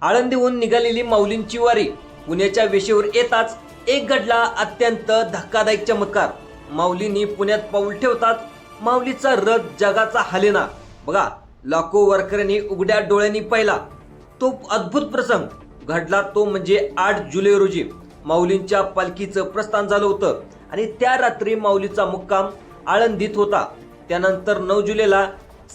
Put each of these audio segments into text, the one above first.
आळंदीहून निघालेली माऊलींची वारी पुण्याच्या वेशीवर येताच एक घडला अत्यंत धक्कादायक चमत्कार। माऊलींनी पुण्यात पाऊल ठेवतात माऊलीचा रथ जगाचा हालेना। बघा, लाखो वारकऱ्यांनी उघड्या डोळ्यांनी पाहिला तो अद्भुत प्रसंग घडला तो म्हणजे 8 जुलै रोजी माऊलींच्या पालखीचं प्रस्थान झालं होतं आणि त्या रात्री माऊलीचा मुक्काम आळंदीत होता। त्यानंतर 9 जुलैला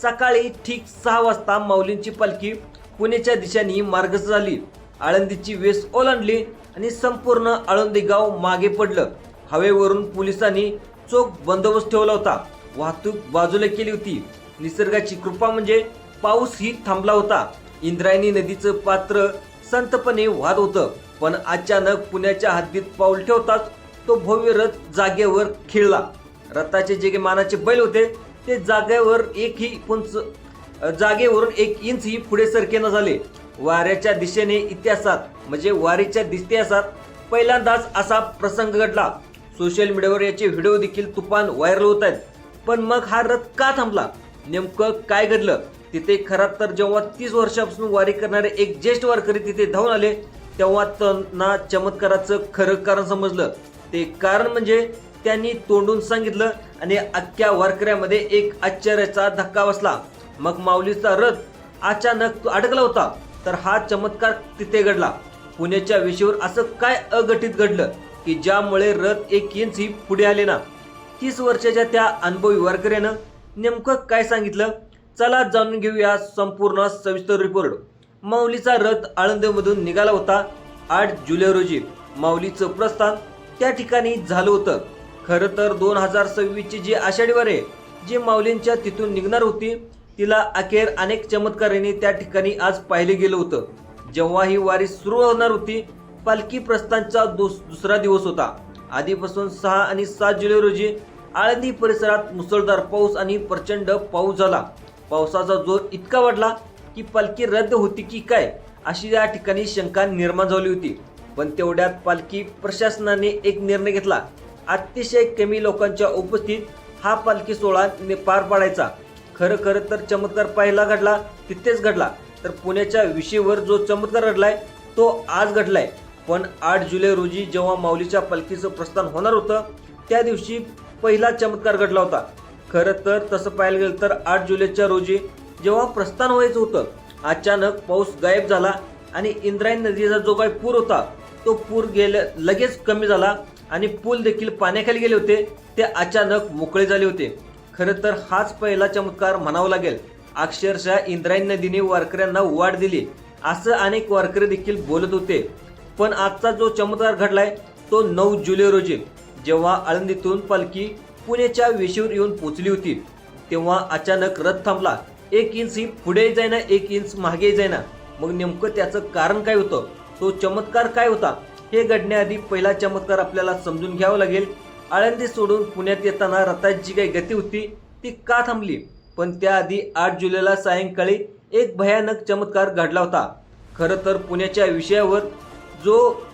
सकाळी ठीक 6 वाजता माऊलींची पालखी पुण्याच्या दिशेने मार्गस्थ झाली। आळंदीची वेस ओलांडली आणि संपूर्ण आळंदी गाव मागे पडलं। हवेवरून पोलिसांनी चोख बंदोबस्त ठेवला होता, वाहतूक बाजूला केली होती। निसर्गाची कृपा म्हणजे पाऊस ही थांबला होता। इंद्रायणी नदीचं पात्र संतपणे वाहत होतं, पण अचानक पुण्याच्या हद्दीत पाऊल ठेवताच तो भव्य रथ जागेवर खिळला। रथाचे जे मानाचे बैल होते ते जागेवरून एक इंचही पुढे सरकेना झाले। वाऱ्याच्या दिशेने इतिहासात म्हणजे वारीच्या इतिहासात पहिल्यांदाच असा प्रसंग घडला। सोशल मीडियावर याचे व्हिडिओ देखील तुफान व्हायरल होत आहेत। पण मग हा रथ का थांबला, नेमकं काय घडलं तिथे? खरं तर जेव्हा 30 वर्षापासून वारी करणारे एक ज्येष्ठ वारकरी तिथे धावून आले तेव्हा त्यांना चमत्काराचं खरं कारण समजलं। ते कारण म्हणजे त्यांनी तोंडून सांगितलं आणि अख्ख्या वारकऱ्यामध्ये एक आश्चर्याचा धक्का बसला। मग माऊलीचा रथ अचानक अडकला होता, तर हा चमत्कार तिथे घडला। पुण्याच्या वेशीवर असं काय अघटित घडलं की ज्यामुळे रथ एक इंचही पुढे आले ना? 30 वर्षाच्या त्या अनुभवी वारकऱ्यानं नेमकं काय सांगितलं, चला जाणून घेऊया संपूर्ण सविस्तर रिपोर्ट। माऊलीचा रथ आळंदीमधून निघाला होता 8 जुलै रोजी। माऊलीचं प्रस्थान त्या ठिकाणी झालं होतं। खरं तर 2026 ची जी आषाढी वारी जी माऊलींच्या तिथून निघणार होती तिला अखेर अनेक चमत्कारांनी त्या ठिकाणी आज पाहिले गेलं होतं। जेव्हा ही वारी सुरू होणार होती, पालखी प्रस्थानचा दुसरा दिवस होता। आधीपासून 6 आणि 7 जुलै रोजी आळंदी परिसरात मुसळधार पाऊस आणि प्रचंड पाऊस झाला। पावसाचा जोर इतका वाढला की पालखी रद्द होती की काय अशी या ठिकाणी शंका निर्माण झाली होती। पण तेवढ्यात पालखी प्रशासनाने एक निर्णय घेतला। अतिशय कमी लोकांच्या उपस्थितीत हा पालखी सोहळा पार पाडायचा। खरं तर चमत्कार पहिला घडला तिथेच घडला। तर पुण्याच्या विषयीवर जो चमत्कार घडलाय तो आज घडलाय। पण 8 जुलै रोजी जेव्हा माऊलीच्या पालखीचं प्रस्थान होणार होतं त्या दिवशी पहिला चमत्कार घडला होता। खरं तर तसं पाहायला गेलं तर 8 जुलैच्या रोजी जेव्हा प्रस्थान व्हायचं होतं अचानक पाऊस गायब झाला आणि इंद्रायणी नदीचा जो काही पूर होता तो पूर लगेच कमी झाला आणि पूल देखील पाण्याखाली गेले होते, ते अचानक मोकळे झाले होते। खरं तर हाच पहिला चमत्कार म्हणावा लागेल। अक्षरशः इंद्रायणी नदीने वारकऱ्यांना वाट दिली असं अनेक वारकरी देखील बोलत होते। पण आजचा जो चमत्कार घडलाय तो 9 जुलै रोजी जेव्हा आळंदीतून पालखी पुण्याच्या वेशीवर येऊन पोहोचली होती तेव्हा अचानक रथ थांबला। 1 इंच पुढे जाईना 1 इंच मागे जाईना। मग नेमकं त्याचं कारण काय होतं, तो चमत्कार काय होता हे घडण्याआधी पहिला चमत्कार आपल्याला समजून घ्यावा लागेल। आळंदी सोडून पुण्यात येताना रथाची जी काही गती होती ती का थांबली? पण त्याआधी 8 जुलैला सायंकाळी एक भयानक चमत्कार घडला होता। खरं तर पुण्याच्या विषयावर जो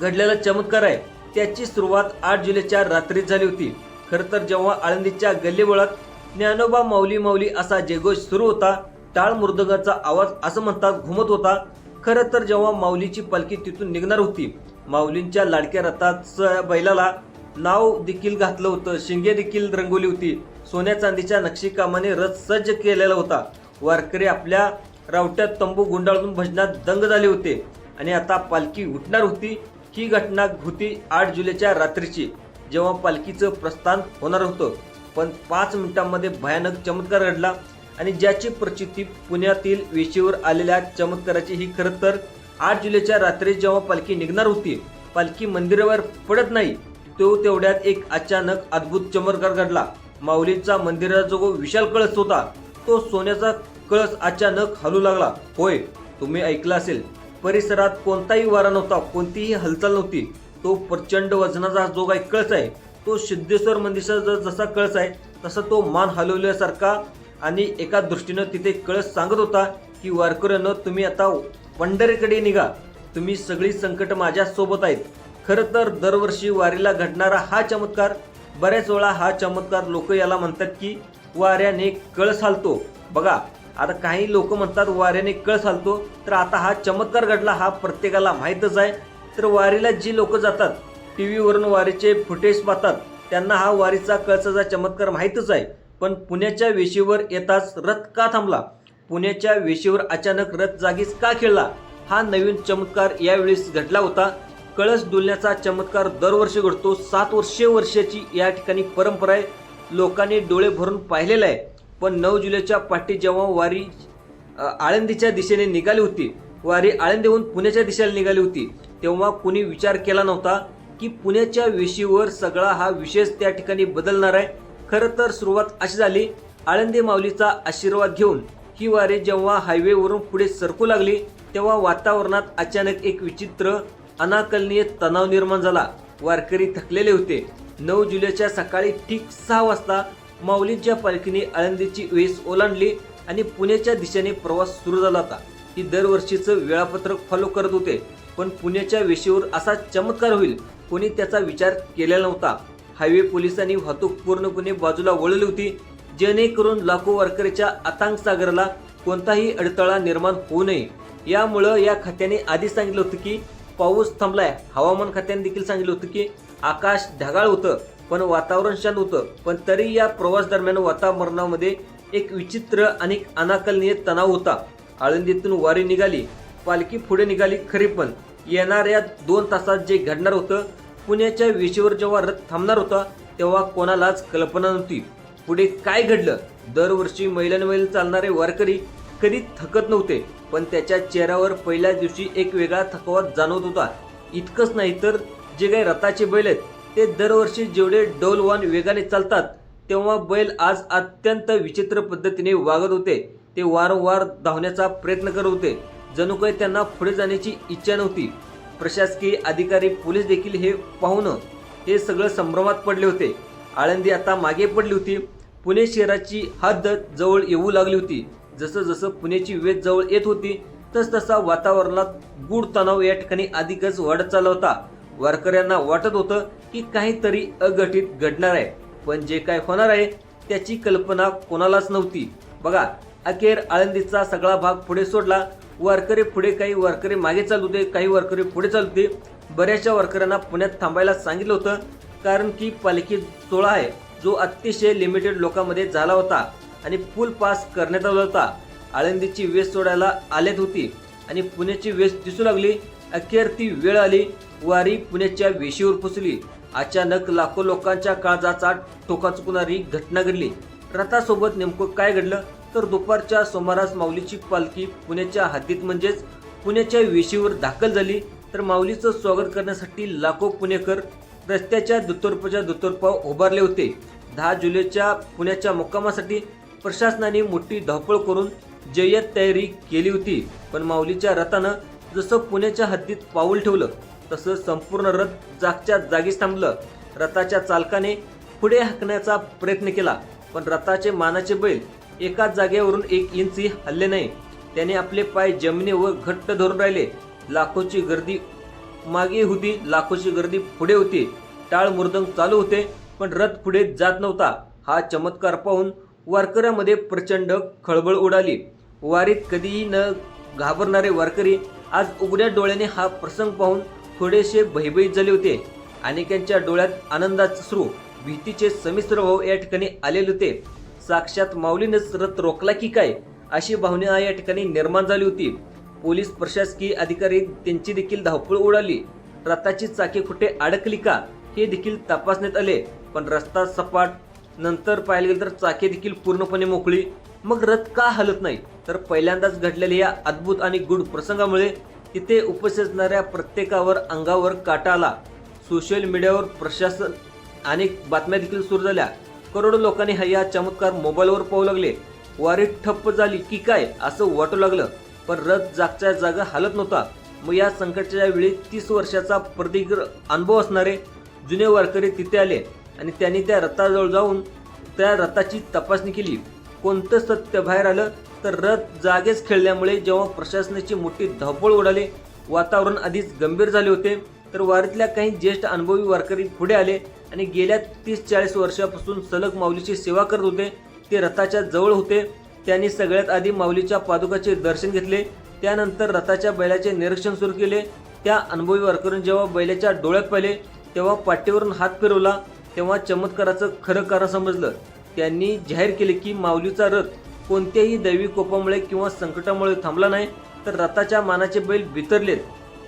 घडलेला चमत्कार आहे त्याची सुरुवात 8 जुलैच्या रात्रीत झाली होती। खरं तर जेव्हा आळंदीच्या गल्लीबोळात ज्ञानोबा माऊली माऊली असा जयघोष सुरू होता, टाळ मृदंगाचा आवाज असं म्हणतात घुमत होता। खरं तर जेव्हा माऊलीची पालखी तिथून निघणार होती, माऊलींच्या लाडक्या रथाचं बैलाला नाव देखील घातलं होतं, शिंगे देखील रंगवली होती, सोन्या चांदीच्या नक्षीकामाने रथ सज्ज केलेला होता। वारकरी आपल्या रावट्यात तंबू गुंडाळून भजनात दंग झाले होते आणि आता पालखी उठणार होती। ही घटना होती 8 जुलैच्या रात्रीची जेव्हा पालखीचं प्रस्थान होणार होतं। पण 5 मिनिटांमध्ये भयानक चमत्कार घडला आणि ज्याची प्रचिती पुण्यातील वेशीवर आलेल्या चमत्काराची ही खरं तर 8 जुलैच्या रात्री जेव्हा पालखी निघणार होती, पालखी मंदिरावर पडत नाही तो तेवढ्यात एक अचानक अद्भुत चमत्कार घडला। माऊलीचा मंदिराचा जो विशाल कळस होता तो सोन्याचा कळस अचानक हलू लागला। होय, तुम्ही ऐकलं असेल, परिसरात कोणताही वारा नव्हता, कोणतीही हालचाल नव्हती। तो प्रचंड वजनाचा जो काही कळस आहे तो सिद्धेश्वर मंदिराचा जसा कळस आहे तसा तो मान हलवल्यासारखा आणि एका दृष्टीनं तिथे कळस सांगत होता की वारकऱ्यांनो, तुम्ही आता पंढरीकडे निघा, तुम्ही सगळी संकट माझ्या सोबत आहेत। खरं तर दरवर्षी वारीला घडणारा हा चमत्कार, बऱ्याच वेळा हा चमत्कार लोक याला म्हणतात की वाऱ्याने कळस हालतो। बघा, आता काही लोक म्हणतात वाऱ्याने कळस हलतो, तर आता हा चमत्कार घडला हा प्रत्येकाला माहीतच आहे. तर वारीला जी लोक जातात, टीव्हीवरून वारीचे फुटेज पाहतात, त्यांना हा वारीचा कळसाचा चमत्कार माहीतच आहे. पण पुण्याच्या वेशीवर येताच रथ का थांबला, पुण्याच्या वेशीवर अचानक रथ जागीच का खेळला, हा नवीन चमत्कार यावेळेस घडला होता. कळस डुलण्याचा चमत्कार दरवर्षी घडतो. 700 वर्षाची या ठिकाणी परंपरा आहे. लोकांनी डोळे भरून पाहिलेलं आहे. पण 9 जुलैच्या पहाटे जेव्हा वारी आळंदीच्या दिशेने निघाली होती, वारी आळंदीहून पुण्याच्या दिशेला निघाली होती, तेव्हा कुणी विचार केला नव्हता की पुण्याच्या वेशीवर सगळा हा विशेष त्या ठिकाणी बदलणार आहे. खरं तर सुरुवात अशी झाली, आळंदी माऊलीचा आशीर्वाद घेऊन ही वारी जेव्हा हायवेवरून पुढे सरकू लागली, तेव्हा वातावरणात अचानक एक विचित्र अनाकलनीय तणाव निर्माण झाला. वारकरी थकलेले होते. 9 जुलैच्या सकाळी ठीक 6 वाजता माऊलींच्या पालखीने आळंदीची वेस ओलांडली आणि पुण्याच्या दिशेने प्रवास सुरू झाला होता. ही दरवर्षीचं वेळापत्रक फॉलो करत होते, पण पुण्याच्या वेशीवर असा चमत्कार होईल कोणी त्याचा विचार केलेला नव्हता. हायवे पोलिसांनी वाहतूक पूर्णपणे बाजूला वळवली होती, जेणेकरून लाखो वारकऱ्याच्या अथांग सागराला कोणताही अडथळा निर्माण होऊ नये. यामुळं या खात्याने आधी सांगितलं होतं की पाऊस थांबलाय. हवामान खात्याने देखील सांगितलं होतं की आकाश ढगाळ होतं, पण वातावरण शांत होतं. पण तरी या प्रवास दरम्यान वातावरणामध्ये एक विचित्र आणि अनाकलनीय तणाव होता. आळंदीतून वारी निघाली, पालखी पुढे निघाली खरी, पण येणाऱ्या 2 तासात जे घडणार होतं, पुण्याच्या वेशीवर जेव्हा रथ थांबणार होता, तेव्हा कोणालाच कल्पना नव्हती पुढे काय घडलं. दरवर्षी मैल चालणारे वारकरी कधी थकत नव्हते, पण त्याच्या चेहऱ्यावर पहिल्या दिवशी एक वेगळा थकवा जाणवत होता. इतकंच नाही तर जे काही रथाचे बैल आहेत, ते दरवर्षी जेवढे डौलवान वेगाने चालतात, तेव्हा बैल आज अत्यंत विचित्र पद्धतीने वागत होते. ते वारंवार धावण्याचा प्रयत्न करत होते, जणू काही त्यांना पुढे जाण्याची इच्छा नव्हती. प्रशासकीय अधिकारी, पोलीस देखील हे पाहून हे सगळं संभ्रमात पडले होते. आळंदी आता मागे पडली होती. पुणे शहराची हद्द जवळ येऊ लागली होती. जसं जसं पुण्याची वेध जवळ येत होती, तसतसा वातावरणात गूढ तणाव या ठिकाणी अधिकच वाढत चालला होता. वारकऱ्यांना वाटत होतं की काहीतरी अघटित घडणार आहे, पण जे काय होणार आहे त्याची कल्पना कोणालाच नव्हती. बघा, अखेर आळंदीचा सगळा भाग पुढे सोडला. वारकरी पुढे, काही वारकरी मागे चालू होते, काही वारकरी पुढे चालू होते. बऱ्याचशा वारकऱ्यांना पुण्यात थांबायला सांगितलं होतं, कारण की पालखी सोहळा आहे जो अतिशय लिमिटेड लोकांमध्ये झाला होता आणि फुल पास करण्यात आला होता. आळंदीची वेस सोडायला आलेत होती आणि पुण्याची वेस दिसू लागली. अखेर ती वेळ आली. वारी पुण्याच्या वेशीवर पोचली. अचानक लाखो लोकांच्या काळजाचा ठोका चुकणारी घटना घडली. रथासोबत नेमकं काय घडलं, तर दुपारच्या सुमारास माऊलीची पालखी पुण्याच्या हद्दीत म्हणजेच पुण्याच्या वेशीवर दाखल झाली. तर माऊलीचं स्वागत करण्यासाठी लाखो पुणेकर रस्त्याच्या दुतर्फा उभारले होते. 10 जुलैच्या पुण्याच्या मुक्कामासाठी प्रशासनाने मोठी धावपळ करून जय्यत तयारी केली होती. पण माऊलीच्या रथानं जसं पुण्याच्या हद्दीत पाऊल ठेवलं, तसं संपूर्ण रथ जागच्या जागीच थांबलं. रथाच्या चालकाने पुढे हाकण्याचा प्रयत्न केला, पण रथाचे मानाचे बैल एका जागेवरून 1 इंचही हलले नाही. त्याने आपले पाय जमिनीवर घट्ट धरून राहिले. लाखोची गर्दी मागे होती, लाखोची गर्दी पुढे होती. टाळ मृदंग चालू होते, पण रथ पुढे जात नव्हता. हा चमत्कार पाहून वारकऱ्यांमध्ये प्रचंड खळबळ उडाली. वारीत कधीही न घाबरणारे वारकरी आज उघड्या डोळ्याने हा प्रसंग पाहून थोडेसे भयभीत झाले होते. अनेकांच्या डोळ्यात आनंदाचे अश्रू, भीतीचे संमिश्र भाव या ठिकाणी आलेले होते. साक्षात माऊलीनेच रथ रोखला की काय, अशी भावना या ठिकाणी निर्माण झाली होती. पोलीस, प्रशासकीय अधिकारी त्यांची देखील धावपळ उडाली. रथाची चाके कुठे अडकली का हे देखील तपासण्यात आले, पण रस्ता सपाट. नंतर पाहायला गेलं तर चाके देखील पूर्णपणे मोकळी. मग रथ का हलत नाही, तर पहिल्यांदाच घडलेल्या या अद्भुत आणि गूढ प्रसंगामुळे तिथे उपस्थित असणाऱ्या प्रत्येकावर अंगावर काटा आला. सोशल मीडियावर प्रशासन अनेक बातम्या देखील सुरू झाल्या. करोडो लोकांनी हा चमत्कार मोबाईलवर पाहू लागले. वारी ठप्प झाली की काय असं वाटू लागलं, पण रथ जागच्या जागा हलत नव्हता. मग या संकटाच्या वेळी 30 वर्षाचा प्रदीर्घ अनुभव असणारे जुने वारकरी तिथे आले आणि त्यांनी त्या रथाजवळ जाऊन त्या रथाची तपासणी केली. कोणतं सत्य बाहेर आलं, तर रथ जागेच खेळल्यामुळे जेव्हा प्रशासनाची मोठी धावपळ उडाली, वातावरण आधीच गंभीर झाले होते, तर वारीतल्या काही ज्येष्ठ अनुभवी वारकरी पुढे आले आणि गेल्या 30-40 वर्षापासून सलग माऊलीची सेवा करत होते. ते रथाच्या जवळ होते. त्यांनी सगळ्यात आधी माऊलीच्या पादुकाचे दर्शन घेतले. त्यानंतर रथाच्या बैलाचे निरीक्षण सुरू केले. त्या अनुभवी वारकऱ्यांनी जेव्हा बैलाच्या डोळ्यात पाहिले तेव्हा पाठीवरून हात फिरवला तेव्हा चमत्काराचं खरं कारण समजलं. त्यांनी जाहीर केले की माऊलीचा रथ कोणत्याही दैवी कोपामुळे किंवा संकटामुळे थांबला नाही, तर रथाच्या मानाचे बैल बिथरलेत.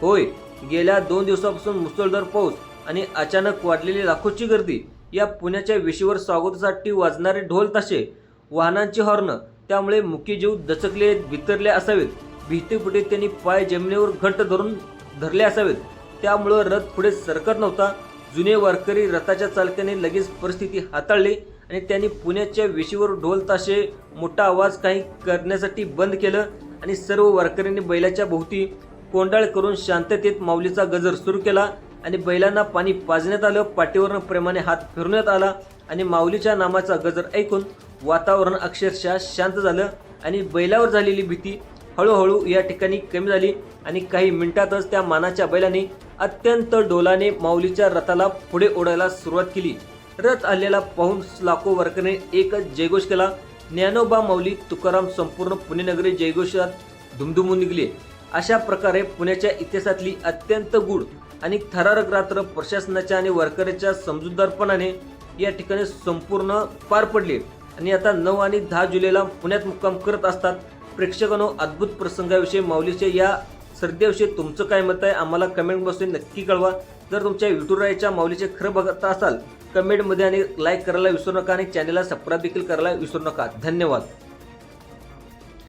होय, गेल्या 2 दिवसापासून मुसळधार पाऊस आणि अचानक वाढलेली लाखोची गर्दी, या पुण्याच्या वेशीवर स्वागतासाठी वाजणारे ढोल ताशे, वाहनांची हॉर्न, त्यामुळे मुकी जीव दचकले बिथरले असावेत. भीतीपुढे त्यांनी पाय जमिनीवर घट्ट धरले असावेत. त्यामुळं रथ पुढे सरकत नव्हता. जुने वारकरी रथाच्या चालकाने लगेच परिस्थिती हाताळली आणि त्यांनी पुण्याच्या वेशीवर ढोल ताशे, मोठा आवाज काही करण्यासाठी बंद केलं आणि सर्व वारकऱ्यांनी बैलाच्या भोवती कोंडाळ करून शांततेत माऊलीचा गजर सुरू केला आणि बैलांना पाणी पाजण्यात आलं. पाठीवरून प्रेमाने हात फिरवण्यात आला आणि माऊलीच्या नामाचा गजर ऐकून वातावरण अक्षरशः शांत झालं आणि बैलावर झालेली भीती हळूहळू या ठिकाणी कमी झाली आणि काही मिनिटातच त्या मानाच्या बैलाने अत्यंत डोलाने माऊलीच्या रथाला पुढे ओढायला सुरुवात केली. रथ आलेला पाहून लाखो वारकऱ्यांनी एकच जयघोष केला. ज्ञानोबा माऊली तुकाराम, संपूर्ण पुणे नगरी जयघोषात धुमधुमून निघले. अशा प्रकारे पुण्याच्या इतिहासातली अत्यंत गूढ आणि थरारक रात्र प्रशासनाच्या आणि वारकऱ्याच्या समजूतदारपणाने या ठिकाणी संपूर्ण पार पडले आणि आता 9 आणि 10 जुलैला पुण्यात मुक्काम करत असतात. प्रेक्षकांनो, अद्भुत प्रसंगाविषयी, माऊलीच्या या श्रद्धेविषयी तुमचं काय मत आहे आम्हाला कमेंट बॉक्समध्ये नक्की कळवा. जर तुमच्या विठुरायाच्या माऊलीचे खरं बघत असाल कमेंटमध्ये आणि लाईक करायला विसरू नका आणि चॅनलला सबस्क्राईब देखील करायला विसरू नका. धन्यवाद.